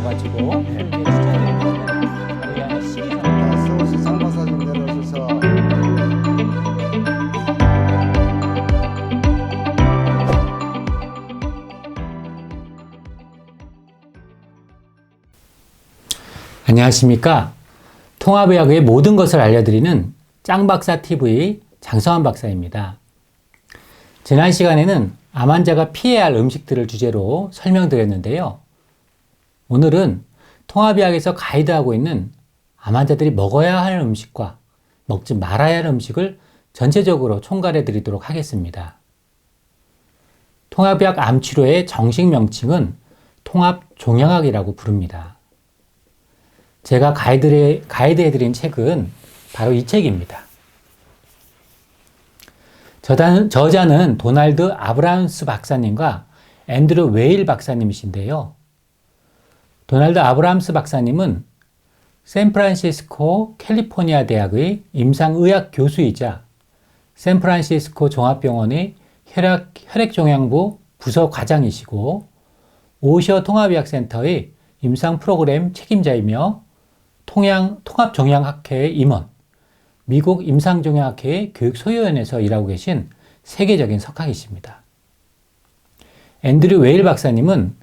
가지고 이제 추천드리는 우리 안에 식이섬유. 서울시 장마사진 내려오셔서 안녕하십니까. 통합의학의 모든 것을 알려드리는 짱박사 TV 장성환 박사입니다. 지난 시간에는 암 환자가 피해야 할 음식들을 주제로 설명드렸는데요. 오늘은 통합의학에서 가이드하고 있는 암 환자들이 먹어야 할 음식과 먹지 말아야 할 음식을 전체적으로 총괄해 드리도록 하겠습니다. 통합의학 암치료의 정식 명칭은 통합종양학이라고 부릅니다. 제가 가이드해드린 책은 바로 이 책입니다. 저자는 도널드 아브라함스 박사님과 앤드루 웨일 박사님이신데요. 도널드 아브라함스 박사님은 샌프란시스코 캘리포니아 대학의 임상의학 교수이자 샌프란시스코 종합병원의 혈액종양부 부서 과장이시고 오셔 통합의학센터의 임상 프로그램 책임자이며 통합종양학회의 임원, 미국 임상종양학회의 교육소위원회에서 일하고 계신 세계적인 석학이십니다. 앤드류 웨일 박사님은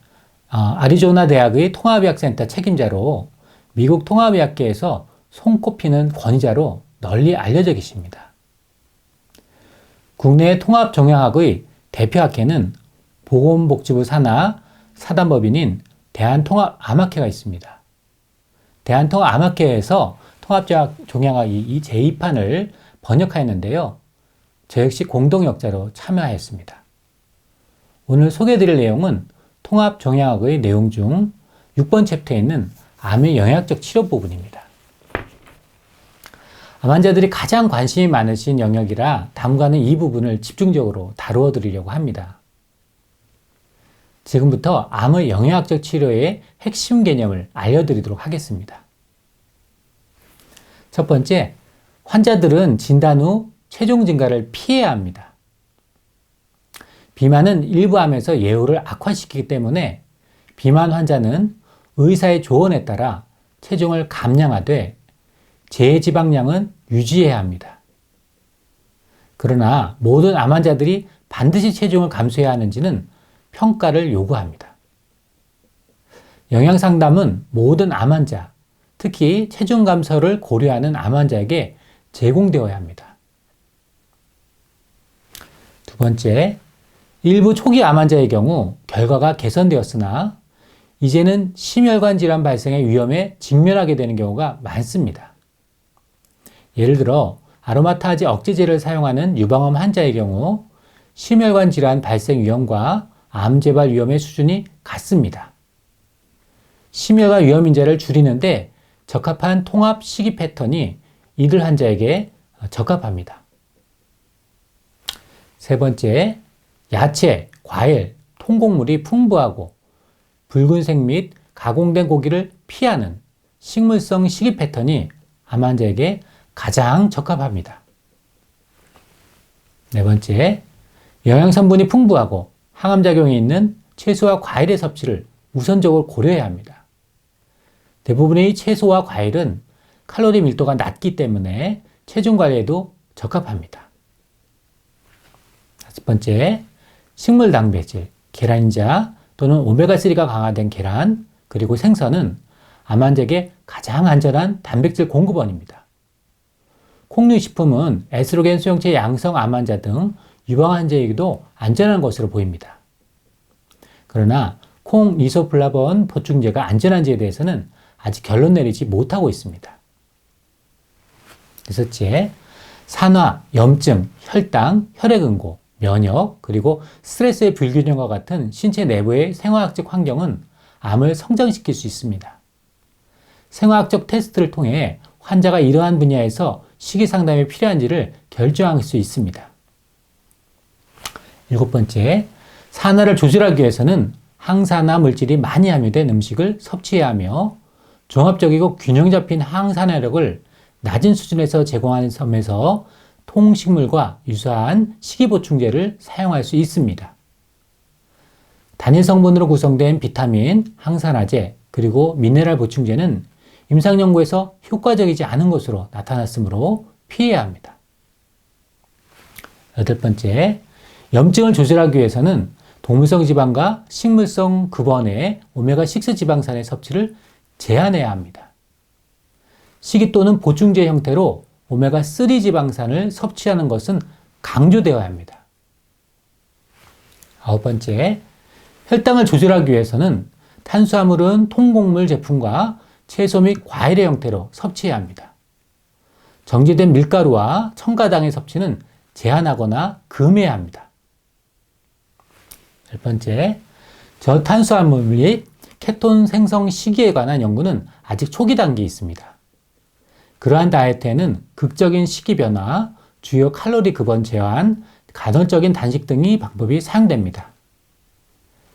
아리조나 대학의 통합의학센터 책임자로 미국 통합의학계에서 손꼽히는 권위자로 널리 알려져 계십니다. 국내 통합종양학의 대표학회는 보건복지부 산하 사단법인인 대한통합암학회가 있습니다. 대한통합암학회에서 통합종양학이 이 제2판을 번역하였는데요. 저 역시 공동역자로 참여하였습니다. 오늘 소개해드릴 내용은 통합종양학의 내용 중 6번 챕터에 있는 암의 영양학적 치료 부분입니다. 암 환자들이 가장 관심이 많으신 영역이라 당분간은 이 부분을 집중적으로 다루어 드리려고 합니다. 지금부터 암의 영양학적 치료의 핵심 개념을 알려드리도록 하겠습니다. 첫 번째, 환자들은 진단 후 체중 증가를 피해야 합니다. 비만은 일부 암에서 예후를 악화시키기 때문에 비만 환자는 의사의 조언에 따라 체중을 감량하되 제지방량은 유지해야 합니다. 그러나 모든 암 환자들이 반드시 체중을 감소해야 하는지는 평가를 요구합니다. 영양상담은 모든 암 환자, 특히 체중 감소를 고려하는 암 환자에게 제공되어야 합니다. 두 번째, 일부 초기 암 환자의 경우 결과가 개선되었으나 이제는 심혈관 질환 발생의 위험에 직면하게 되는 경우가 많습니다. 예를 들어 아로마타제 억제제를 사용하는 유방암 환자의 경우 심혈관 질환 발생 위험과 암 재발 위험의 수준이 같습니다. 심혈관 위험 인자를 줄이는데 적합한 통합 식이 패턴이 이들 환자에게 적합합니다. 세 번째, 야채, 과일, 통곡물이 풍부하고 붉은색 및 가공된 고기를 피하는 식물성 식이 패턴이 암 환자에게 가장 적합합니다. 네 번째, 영양성분이 풍부하고 항암작용이 있는 채소와 과일의 섭취를 우선적으로 고려해야 합니다. 대부분의 채소와 과일은 칼로리 밀도가 낮기 때문에 체중 관리에도 적합합니다. 다섯 번째, 식물 단백질, 계란인자 또는 오메가3가 강화된 계란, 그리고 생선은 암 환자에게 가장 안전한 단백질 공급원입니다. 콩류식품은 에스트로겐 수용체 양성 암 환자 등 유방 환자에게도 안전한 것으로 보입니다. 그러나 콩 이소플라본 보충제가 안전한지에 대해서는 아직 결론 내리지 못하고 있습니다. 여섯째, 산화, 염증, 혈당, 혈액응고, 면역, 그리고 스트레스의 불균형과 같은 신체 내부의 생화학적 환경은 암을 성장시킬 수 있습니다. 생화학적 테스트를 통해 환자가 이러한 분야에서 식이 상담이 필요한지를 결정할 수 있습니다. 일곱 번째, 산화를 조절하기 위해서는 항산화 물질이 많이 함유된 음식을 섭취해야 하며 종합적이고 균형 잡힌 항산화력을 낮은 수준에서 제공하는 점에서 통식물과 유사한 식이보충제를 사용할 수 있습니다. 단일 성분으로 구성된 비타민, 항산화제, 그리고 미네랄 보충제는 임상연구에서 효과적이지 않은 것으로 나타났으므로 피해야 합니다. 여덟 번째, 염증을 조절하기 위해서는 동물성 지방과 식물성 급원의 오메가6 지방산의 섭취를 제한해야 합니다. 식이 또는 보충제 형태로 오메가3 지방산을 섭취하는 것은 강조되어야 합니다. 아홉 번째, 혈당을 조절하기 위해서는 탄수화물은 통곡물 제품과 채소 및 과일의 형태로 섭취해야 합니다. 정제된 밀가루와 첨가당의 섭취는 제한하거나 금해야 합니다. 열 번째, 저탄수화물 및 케톤 생성 시기에 관한 연구는 아직 초기 단계에 있습니다. 그러한 다이어트에는 극적인 식이 변화, 주요 칼로리 급원 제한, 간헐적인 단식 등의 방법이 사용됩니다.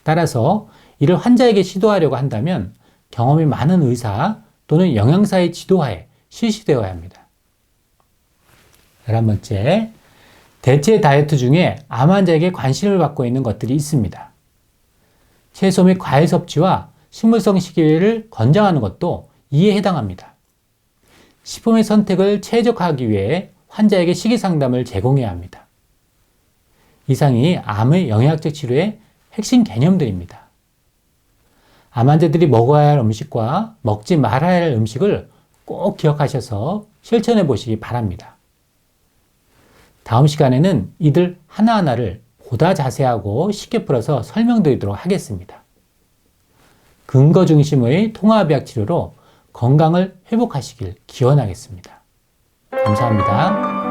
따라서 이를 환자에게 시도하려고 한다면 경험이 많은 의사 또는 영양사의 지도하에 실시되어야 합니다. 11번째, 대체 다이어트 중에 암 환자에게 관심을 받고 있는 것들이 있습니다. 채소 및 과일 섭취와 식물성 식이를 권장하는 것도 이에 해당합니다. 식품의 선택을 최적화하기 위해 환자에게 식이 상담을 제공해야 합니다. 이상이 암의 영양학적 치료의 핵심 개념들입니다. 암 환자들이 먹어야 할 음식과 먹지 말아야 할 음식을 꼭 기억하셔서 실천해 보시기 바랍니다. 다음 시간에는 이들 하나하나를 보다 자세하고 쉽게 풀어서 설명드리도록 하겠습니다. 근거 중심의 통합의학 치료로 건강을 회복하시길 기원하겠습니다. 감사합니다.